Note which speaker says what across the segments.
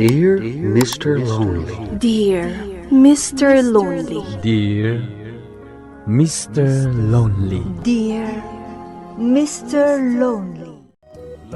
Speaker 1: Dear Mr. Lonely.
Speaker 2: Dear Mr. Lonely.
Speaker 3: Dear Mr. Lonely.
Speaker 2: Dear Mr. Lonely.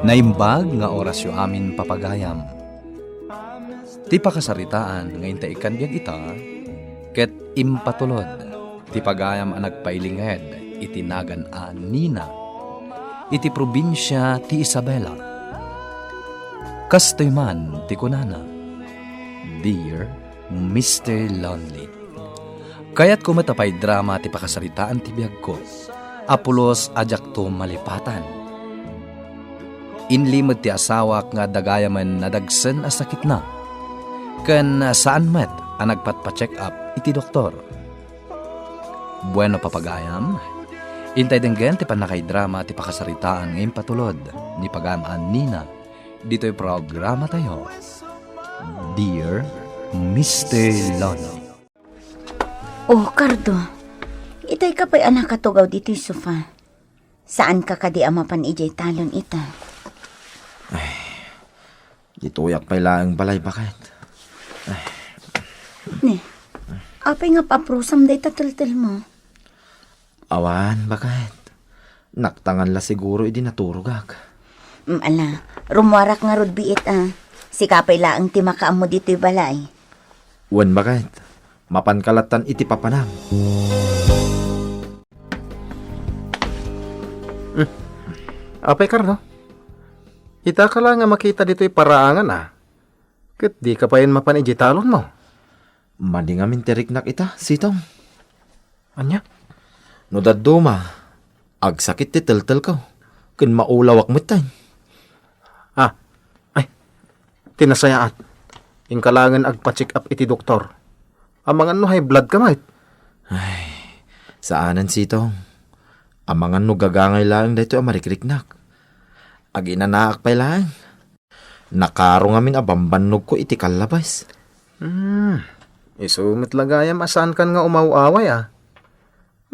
Speaker 4: Naimbag nga orasyo amin papagayam. Ti pakasaritaan nga intaikan biyag ita, ket impatulod, ti pagayam ang nagpailinghed, itinagan a Nina, iti probinsya ti Isabela. Kastoy man ti kunana, Dear Mr. Lonely. Kaya't kumatapay drama ti pakasaritaan ti biyag ko, apulos ajak to malipatan. Inlimod ti asawak nga dagayaman na dagsen a sakit na, ken saan met a nagpatpa-check up iti doktor. Bueno papagayam, intay denggen ti panakay drama ti pakasaritaan ngayon patulod ni pagamaan Nina. Dito'y programa tayo, Dear Mr. Lonely.
Speaker 5: Oh, Cardo, itay ka pa'y anak katugaw dito yung sofa. Saan ka kadi amapan ijay talon ita?
Speaker 6: Dituyak pa'y laang balay bakit?
Speaker 5: Ne, apay nga paprusam day tataltal mo.
Speaker 6: Awan bakit? Naktangan la siguro idi naturugak.
Speaker 5: Ala, rumwarak nga rod biit Si kapay laang ti makaam mo dito'y balay.
Speaker 6: Wan bakit? Mapankalatan iti papanam.
Speaker 7: Apay Cardo, ita ka lang nga makita dito'y paraangan Ket di ka pa yun mapan ijitalon mo.
Speaker 6: Madi nga minteriknak ita, sitong.
Speaker 7: Anya?
Speaker 6: No daduma, agsakit ti teltel ko. Kun maulawak mo tayo.
Speaker 7: Tinasayaat. Ingkalangan agpa-check up iti doktor. Amangan no high blood ka mait.
Speaker 6: Saanan sitong? Amangan no gagangay lang dito amarikriknak. Aginanaak pa lang. Nakaro ngamin abambanog ko iti kalabas.
Speaker 7: Isumit lagayam asan kan nga umawaway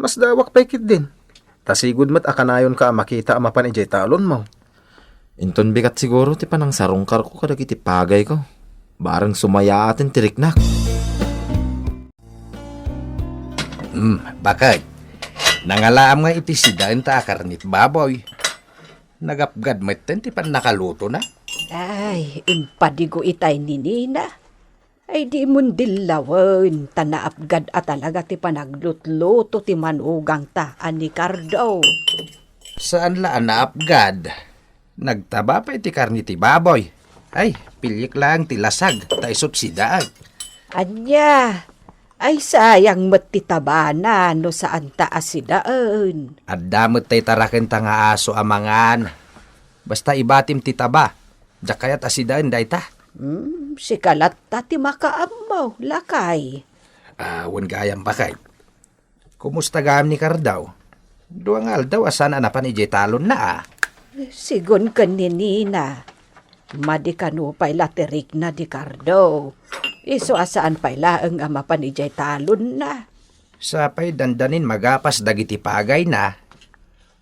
Speaker 7: Mas dawak paikit din. Tasigod mat akanayon ka makita amapan ijay talon mo.
Speaker 6: Inton bigat siguro ti panang sarungkar ko kadag iti pagay ko. Barang sumaya atin tiriknak.
Speaker 8: Bakit? Nangalaam nga iti sidaan ta karnit baboy. Nagapgad maten ti pan nakaluto na.
Speaker 9: Ay, impadigo itay ni Nina. Ay di mundilawan, tanaapgad at talaga ti panaglutluto ti manugang ta, ani Cardo.
Speaker 8: Saan laan naapgad? Nagtaba pa iti karni ti baboy. Ay, pilik lang ti lasag, taisot sidaan.
Speaker 9: Anya, ay sayang met ti tabana no saan ta asidaan.
Speaker 8: At damot tay taraken ta nga aso amangan. Basta ibatim ti taba, jak kayat asidaan day ta.
Speaker 9: Si kalat ta ti makaamaw, lakay.
Speaker 8: Wan gayam bakay. Kumusta gam ni Cardaw? Duangal daw asan anapan ijay talon na
Speaker 9: Sigon ka ni Nina. Madi kanu pa'y laterik na di Cardo. Iso asaan pa'y laang ama panijay talon na.
Speaker 8: Sapay dandanin magapas dagiti pagay na.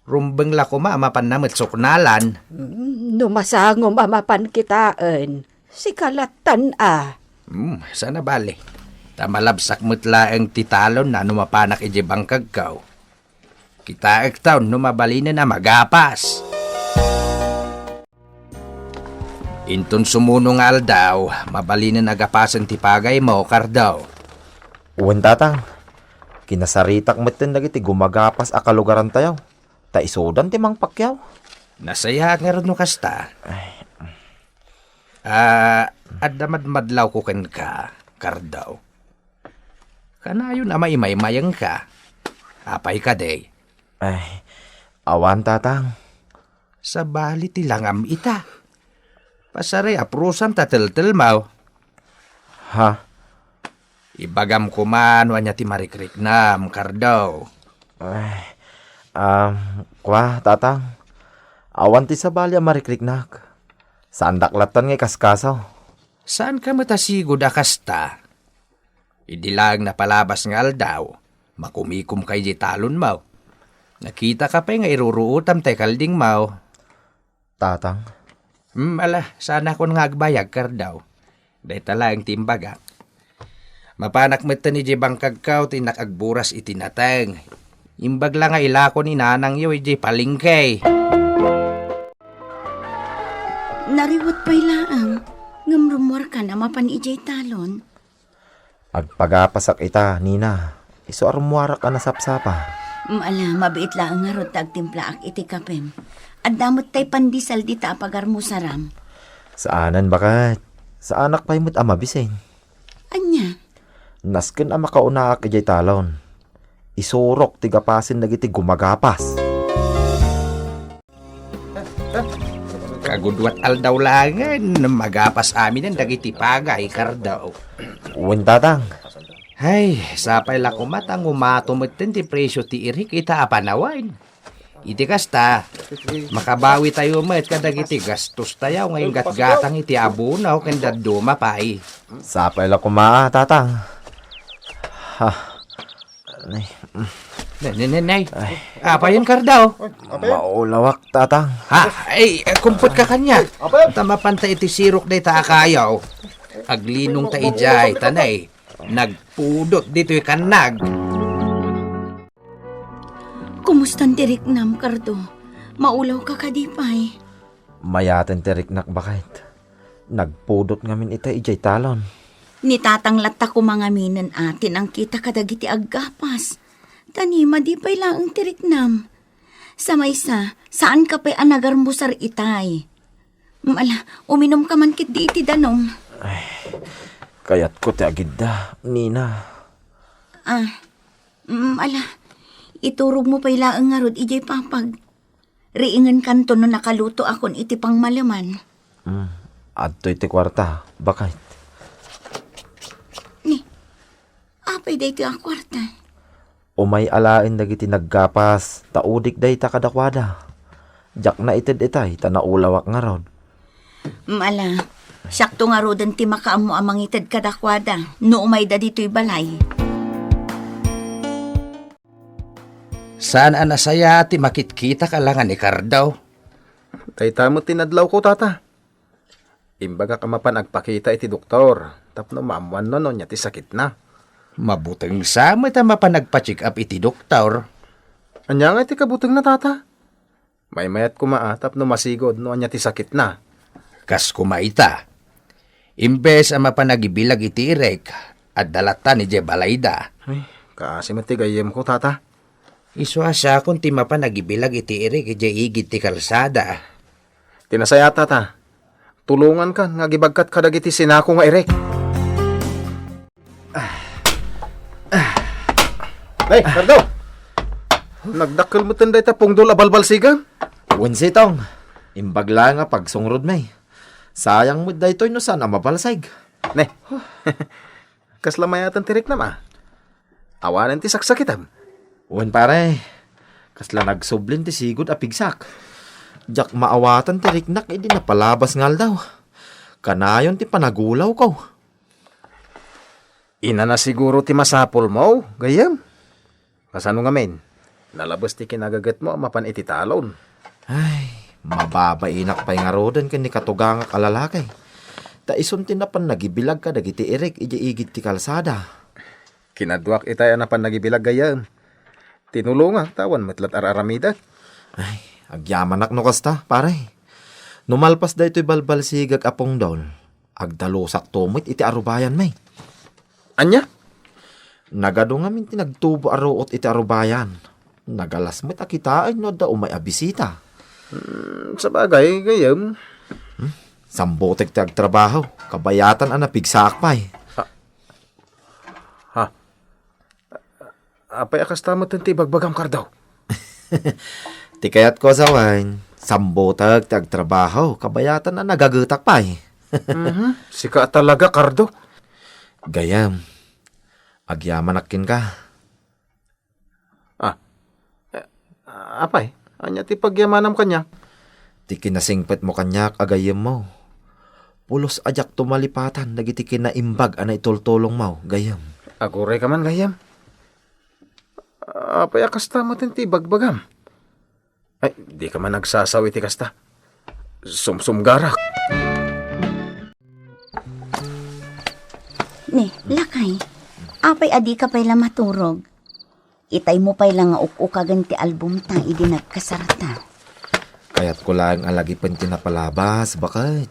Speaker 8: Rumbeng lakuma amapan namit suknalan.
Speaker 9: Numasangom amapan kitaan. Si kalatan
Speaker 8: Sana bali. Tamalabsak mutlaang titalon na numapanak iji bangkag kaw. Kita ektaon numabalina na magapas. Inton sumunong aldaw, mabalina nagapasan ti pagay mo, Cardaw.
Speaker 6: Uwan tatang. Kinasaritak matin dagiti gumagapas a kalugaran tayo. Taisodan ti mang pakyaw.
Speaker 8: Nasaya nga rin no kasta. Adamad-madlaw ko ken ka, Cardaw. Kanayon na maimay-mayang ka. Apay ka day.
Speaker 6: Awan tatang.
Speaker 8: Sa bali ti langam ita. Pasare aprusam tatel-tel mau.
Speaker 6: Ha?
Speaker 8: Ibagam ko man wanya ti marikrik nam, Cardaw.
Speaker 6: Kwa tatang. Awan ti sa balya marikriknak. Saan daklatan ngay kaskasaw?
Speaker 8: Saan ka matasigod akasta? Idilang na palabas ng aldaw, makumikum kay di talon mau. Nakita ka pa nga iruruutam tay kalding mau.
Speaker 6: Tatang?
Speaker 8: Ala, sana ko nga agbayag, Cardaw. Day talang timbaga. Mapanak mata ni Jebang kagkaw tinakagburas itinatang. Imbag lang nga ilako ni nanang yo ije palingkay.
Speaker 5: Nariwat pa'y laang. Ngamrumwar ka na mapan ijay talon.
Speaker 6: Agpagapasak ita, Nina. Iso arumwara ka na sapsapa.
Speaker 5: Maala, mabiit lang nga rot tagtimplaak iti kapem. At damot tay pandisal dita apagar mo saram.
Speaker 6: Saanan bakat? Sa anak pa'y mo't amabising.
Speaker 5: Anya?
Speaker 6: Nasken ang makaunaak ijay talon. Isurok tigapasin nagiti gumagapas.
Speaker 8: Kagudwat aldaw langan, magapas amin ang dagiti pagay, Kardaw.
Speaker 6: Uwan tatang.
Speaker 8: Ay, sapay la kumatang umatumagtin ti presyo ti irik ita apanawain. Iti kasta, makabawi tayo met kadagiti gastos tayo ngayon gatgatang iti abunaw kanda dumapay.
Speaker 6: Sapay la kumaa, tatang. Ha.
Speaker 8: Nanay, apa yun, Kardaw?
Speaker 6: Maulawak, tatang.
Speaker 8: Ha? Ay, kumpot ka kanya. Tamapan ta iti sirok day ta akayaw. Aglinong ta ijay, tanay. Nagpudot dito'y kanag.
Speaker 5: Kumustan tirik nam, Kardo? Maulaw ka kadipay.
Speaker 6: Mayaten teriknak bakit? Nagpudot ngamin ita ijay talon.
Speaker 5: Ni tatang latta ko mga minan atin ang kita kadagiti aggapas. Tanima di pa'y laang tirik nam. Sa maysa, saan ka pa'y anagar musar itay? Mala, uminom ka man kit di iti danom.
Speaker 6: Ay, kayat ko ti agidda, Nina.
Speaker 5: Mala, iturog mo pa'y laang nga rod ijay papag. Riingan kanto no nakaluto akon iti pang malaman.
Speaker 6: Adto iti kwarta, bakit?
Speaker 5: Ni, apay day iti akwarta.
Speaker 6: Umay alain dagiti naggapas, taudik day ta kadakwada. Jak na ited itay, ta naulawak nga rod.
Speaker 5: Mala, sakto nga rodan ti makaam mo amang ited kadakwada, no umay da dito'y balay.
Speaker 8: Saan anasaya ti makitkita ka lang ni Kardaw?
Speaker 7: Tayta mo tinadlaw ko, tata. Imbaga ka mapan agpakita iti doktor. Tapno maamuan no niya ti sakit na.
Speaker 8: Mabuteng sa mata mapanagpa-check up iti doktor.
Speaker 7: Anya nga iti kabuteng na, tata. May mayat kumaatap no masigod no anya ti sakit na.
Speaker 8: Kas kumaita. Imbes ang mapanagibilag iti irek at dalata ni Jebalayda.
Speaker 7: Ay, kasi matigayem ko, tata.
Speaker 8: Iswa siya kung ti mapanagibilag iti irek iti igit ti kalsada.
Speaker 7: Tinasaya, tata. Tulungan ka, nga gibagkat ka dagiti sinako nga irek. Ay, Kardo! Nagdakkel mo tanday ta pungdol abalbal sigang?
Speaker 6: Winsitong, imbagla nga pagsungrod may. Sayang mo daytoy no sana mabalsay.
Speaker 7: Ne, kaslamayatan tirik na ma. Awanan ti saksakitam.
Speaker 6: Uwan pare, kasla nagsublin ti sigod a pigsak. Jak maawatan ti riknak, hindi napalabas ngal daw. Kanayon ti panagulaw ko.
Speaker 7: Ina na siguro ti masapol mo, gayam. Kasano nga men? Nalabas ti kinagagat mo, mapan iti talon.
Speaker 6: Ay, mababainak pa'y nga rodan kan ni katugang kalalakay. Ta isunti na pan nagibilag ka dagiti irek igit ti kalsada.
Speaker 7: Kinadwak itay na pan nagibilag gayam. Tinulunga, tawan matlat araramidat.
Speaker 6: Ay, agyamanak no kasta, pare. Numalpas da ito'y balbalsigag apong dawl. Agdalusak tumit iti arubayan may.
Speaker 7: Anya?
Speaker 6: Nagado nga min tinagtubo aruot iti arubayan. Nagalasmet akitaan no da umay abisita.
Speaker 7: Sa bagay, gayam.
Speaker 6: Sambotek ti agtrabaho, kabayatan ang napigsaak pa'y.
Speaker 7: Apay akas tamo ti bagbagam, Kardaw.
Speaker 6: Ti kayat ko sa wine, sambotag ti agtrabaho, kabayatan na nagagutak pa'y.
Speaker 7: Sika talaga, Kardo.
Speaker 6: Gayam, agyamanakin ka.
Speaker 7: Apay, anya ti pagyamanam kanya.
Speaker 6: Ti kinasingpet mo kanyak agayem mo. Pulos ajak tumalipatan, nagiti kinaimbag anay tultulong mo, gayam.
Speaker 7: Aguray ka man, gayam. Apay akas tamo ti bagbagam. Ay, di ka man nagsasawi ti kasta. Sumsumgarak.
Speaker 5: Ni, lakay. Apay adi ka pa'y maturog. Itay mo pa'y lang nga ukukagan ti album ta, idi nagkasarta.
Speaker 6: Kaya't ko lang alagi pan tinapalabas, bakit?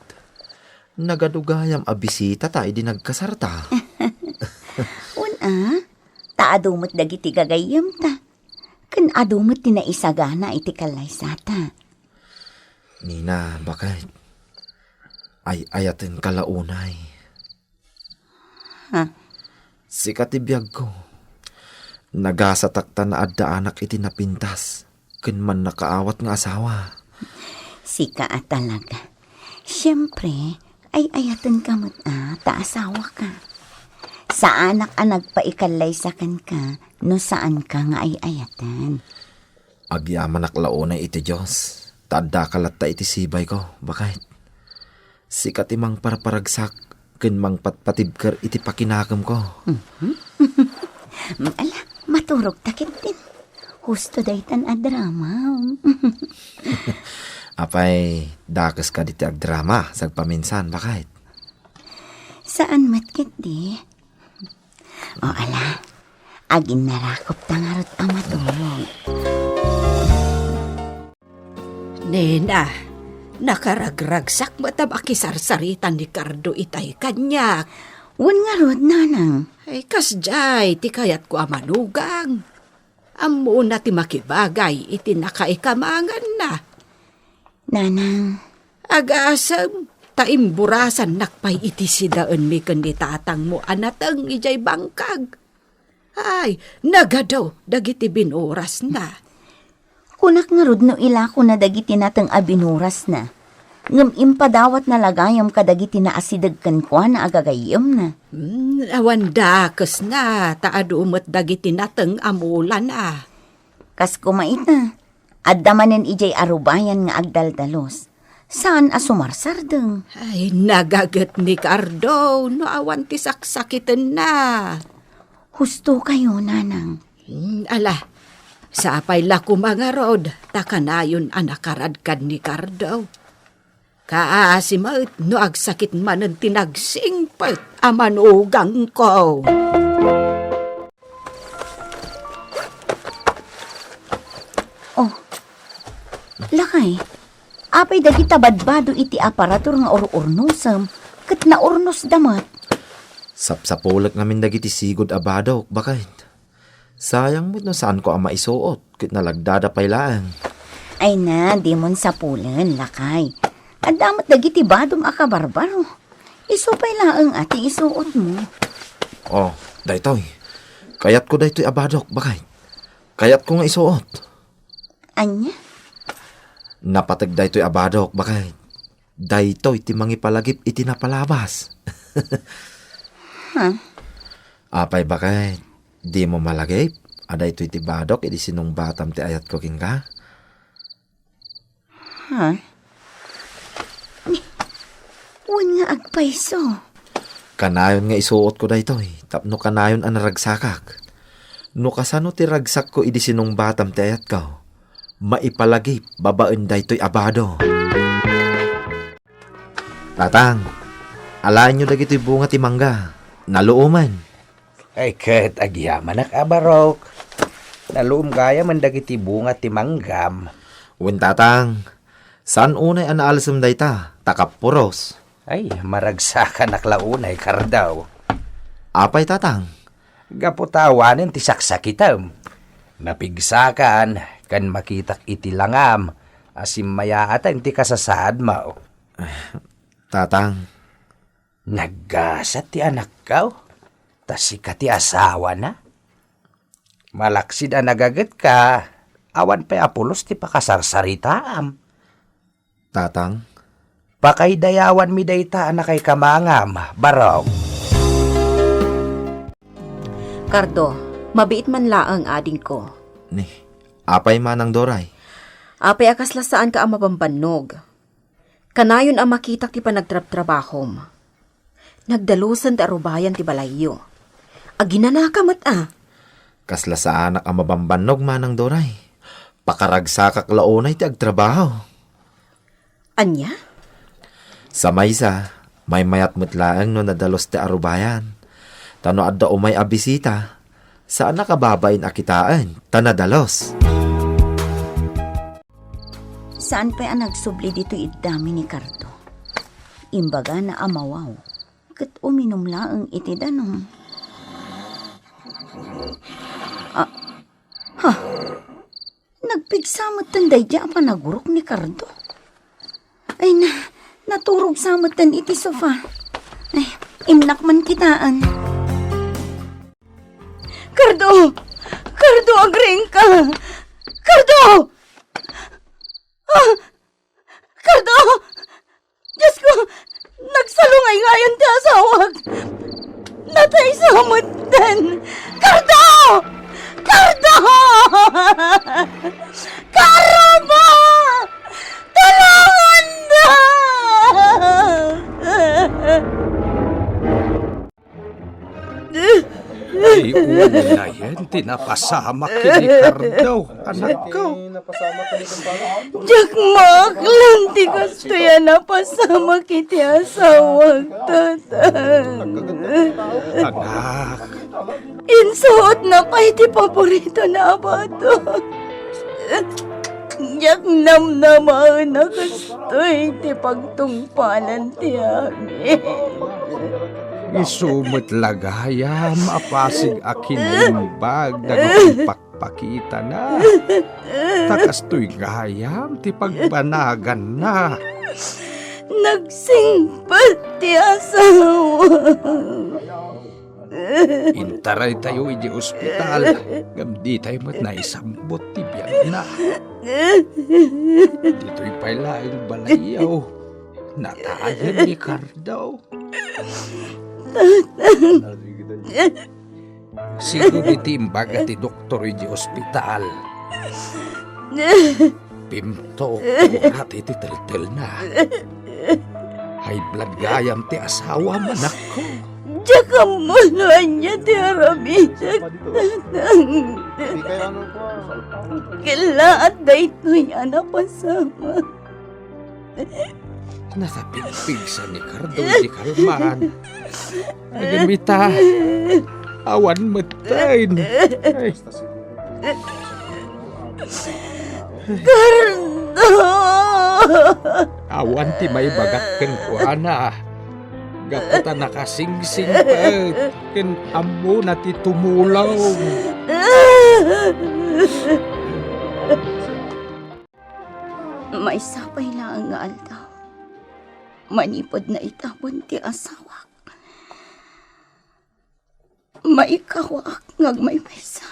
Speaker 6: Nagadugayam abisita ta, idi nagkasarta.
Speaker 5: Una, taadumot dagiti gagayam ta. Kan adumot tinaisagana iti kalaysata.
Speaker 6: Nina, bakit? Ay ayatin kalaunay.
Speaker 5: Ha?
Speaker 6: Sikat ibiyag ko. Nagasatakta na adda anak iti napintas. Kun man nakaawat nga asawa.
Speaker 5: Sika at talaga. Siyempre, ay ayatan ka mo't taasawa ka. Sa anak nagpaikalaysakan ka, no saan ka nga ay ayatan.
Speaker 6: Agyaman naklaunay iti Diyos. Tadda kalatta iti sibay ko. Bakit? Sikat imang paraparagsak. Kun mang patpatibker iti pakinakam ko.
Speaker 5: Ala, maturog takit din. Husto daytan a drama.
Speaker 6: Apay, dakas ka diti agdrama. Sagpaminsan, bakit?
Speaker 5: Saan matkit di? O ala, agin narakop tangarot ang maturog.
Speaker 9: Nena, nakaragragsak matabaki-sarsaritan ni Cardo itay kanyak.
Speaker 5: Wan nga rod, nanang.
Speaker 9: Ay kasjay, ti kayat ko amanugang. Amo na ti makibagay, iti nakaikamangan na.
Speaker 5: Nanang,
Speaker 9: Agasam, taimburasan nakpay iti sidaan mi ken tatang mo anatang ijay bangkag. Ay, nagadaw, dagiti binuras na.
Speaker 5: kunak nga rod no ila ko na dagiti natang abinuras na. Ngam impadawat na lagayam kadagiti na asidagkan kwa na agagayam na.
Speaker 9: Awan dakas na, taadumot dagiti natang amulan ah.
Speaker 5: Kas kumait na, addamanen ijay arubayan nga agdaldalos. Saan asumarsardeng?
Speaker 9: Ay, nagagat ni Cardo, no awan ti saksakitan na.
Speaker 5: Husto kayo, nanang.
Speaker 9: Ala, sapay la kumangarod, takanayon anakaradkad ni Cardo. Kaasimaut, no agsakit man ang tinagsingpot, amanugang ko.
Speaker 5: Oh, lakay. Apay dagita badbado iti aparatur nga or-ornosam, kat na ornos damat.
Speaker 6: Sapsapolak ngamin dagiti sigod abadok, bakit? Sayang mo no saan ko ang maisuot, kit nalagdadapay lang.
Speaker 5: Ay na, di mon sa pulen, lakay. Adamat dagiti badong akabarbaro. Isupay laang ati isuot mo.
Speaker 6: Oh, daytoy. Kayat ko daytoy abadok, bakit? Kayat ko nga isuot.
Speaker 5: Anya?
Speaker 6: Napatag daytoy abadok, bakit? Daytoy ti mangipalagip iti napalabas.
Speaker 5: Ha?
Speaker 6: Apay bakit? Di mo malagip? Aday ito'y ti badok, edi sinong batam ti ayat ko king ka?
Speaker 5: Ha? Wan nga agpaiso.
Speaker 6: Kanayon nga isuot ko daytoy, tapno kanayon ang ragsakak. No kasano ti ragsak ko, edi sinong batam ti ayat ko? Maipalagip, babaen daytoy abado. Tatang, alaan nyo dagito'y bunga ti mangga. Naluuman.
Speaker 8: Ay ket agyaman nakabarok. Naluom gaya man dagiti bunga ti manggam.
Speaker 6: Wen tatang, saan unay ang naalasam dayta? Takapuros.
Speaker 8: Ay, maragsakan naklaunay Cardaw.
Speaker 6: Apay tatang?
Speaker 8: Gaputawanin ti saksakitam. Napigsakan, kan makitak iti langam. Asim mayaatan ti kasasaad mo.
Speaker 6: Tatang.
Speaker 8: Naggasat ti anak kaw. Tasika ti asawa na. Malaksid ang nagagat ka. Awan pa apulos ti pakasarsaritaam.
Speaker 6: Tatang?
Speaker 8: Pakaidayawan mi dayta na kay kamangam, barong.
Speaker 10: Cardo, mabiit man laang ading ko.
Speaker 6: Ni, apay manang doray.
Speaker 10: Apay akasla saan ka ang mabambanog. Kanayon ang makitak ti panagtrab-trabahom. Nagdalusan ti arubayan ti balayo. Aginanakamat
Speaker 6: Kasla sa anak ang mabambanog manang doray. Pakaragsakak launay ti agtrabaho.
Speaker 10: Anya?
Speaker 6: Sa maysa, may mayat mutlaang no nadalos ti arubayan. Tano adda umay abisita. Saan nakababain akitaan? Tanadalos.
Speaker 5: Saan pa ang nagsubli dito idami ni Cardo? Imbaga na amawaw. Kat uminom laang iti danong. Nagpigsamot tanday di pa nagurok ni Cardo. Ay naturog samot tan iti sofa. Ay, imnak man kitaan. Cardo! Cardo, agring ka! Cardo! Cardo! Diyos ko! Nagsalungay ngayon ti asawag! Natay samot tan! Cardo! Cardo! Karama! Tulungan na!
Speaker 8: Ay, una yan, tinapasamak kini Cardo, anak ko.
Speaker 5: Jack Mac, lanti gusto yan napasama kiti asawag tatang.
Speaker 8: Anak,
Speaker 5: Insuot na pa iti paborito na abato. Jack namnamaan na gusto iti pagtungpalan ti amin.
Speaker 8: isumot lagayam, apasig akin imbag, nagpakpakita na. Takas to'y gayam, ti pagbanagan na.
Speaker 5: Nagsingpat ti asawa.
Speaker 8: Intaray tayo iti ospital, gamdi tayo mat na isambot ti biyan na. Dito'y pailaing balayaw, natayan ni Cardo. Siguro itimbag at doktor iti ospital. Pimto, at iti tel na. High blood gayam ti asawa manak ko.
Speaker 5: Tsaka mo niya ti aramisak tatang. Kailangan na ito'y anak pasama.
Speaker 8: Natapigpig sa ni Cardo di kalman. Nagamita, awan matain.
Speaker 5: Cardo!
Speaker 8: Awan ti may bagak ken kuana. Gapata nakasingsing pa ken amo na ti tumulaw.
Speaker 5: May sapay lang nga aldaw. Manipod na itapon ti asawa. Maikawak ngag may pesa.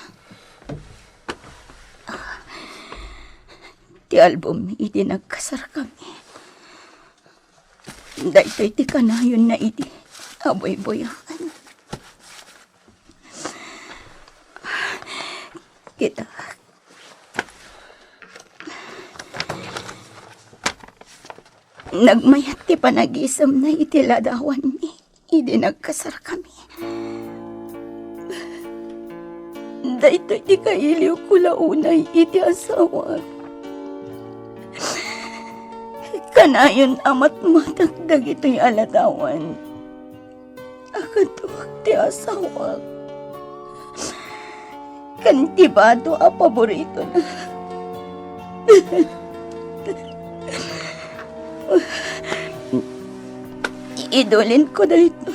Speaker 5: Ti album iti nagkasar kami. Dahil ti kanayon na iti aboy-boyakan. Kita nagmayat ti panag-isam na iti ladawan ni. Idi nagkasar kami. Dahito ti kailiw ko launay iti asawa. Kanayon amat matagdag ito'y alatawan. Akatok ti asawa. Kantibado a paborito na. Idolin ko na ito.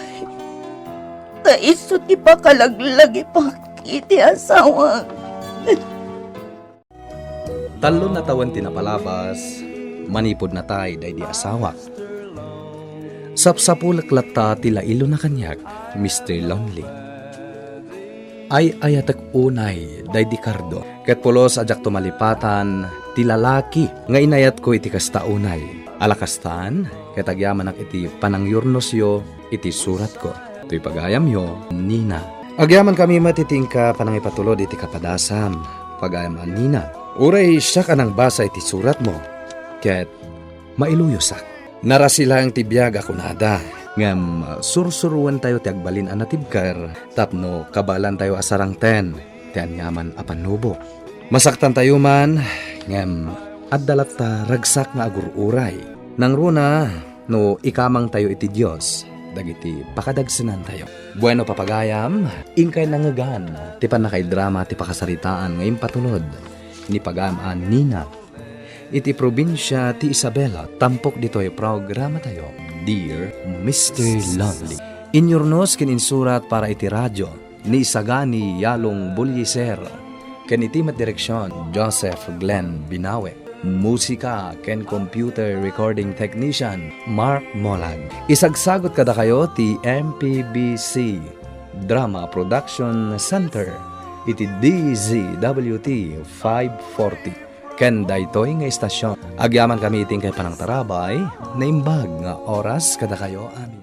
Speaker 5: Taiso ti pakalaglagi pa iti asawa.
Speaker 4: Talon na tawan tinapalabas, manipod na tay day di asawa. Sapsapulak ta tila ilo na kanyak, Mr. Lonely. Ay ayatak unay day di Cardo. Ket pulos ajak tumalipatan, tilalaki nga inayat ko iti kasta unay. Alakastan, katagyaman ak iti panangyurnosyo, iti surat ko. Ito'y pagayam yo, Nina. Agyaman kami matitingka panangipatulod iti kapadasam, pagayam an Nina. Uray siya ka nang basa iti surat mo, ket mailuyosak. Narasilang tibiyag ako nada, ngam sursuruan tayo ti agbalin anatibkar, tapno kabalan tayo asarang ten, ti anyaman apanubo. Masaktan tayo man, ngam addalat ta ragsak nga agururay. Nang runa, no ikamang tayo iti Diyos, dagiti pakadagsanan tayo. Bueno papagayam, ingkay nangagan, ti panakay drama ti pakasaritaan ngayong patulod, ni pagamaan Nina. Iti probinsya ti Isabela, tampok dito'y programa tayo, Dear Mr. Lonely. Inyornos kininsurat para iti radyo, ni Isagani Yalong Bulyiser, ken iti direksyon, Joseph Glenn Binawe. Musika ken computer recording technician Mark Molag. Isagsagot kada kayo ti MPBC Drama Production Center iti DZWT 540. Ken daytoy nga istasyon. Agyaman kami iting kay panang tarabay na imbag nga oras kada kayo amin.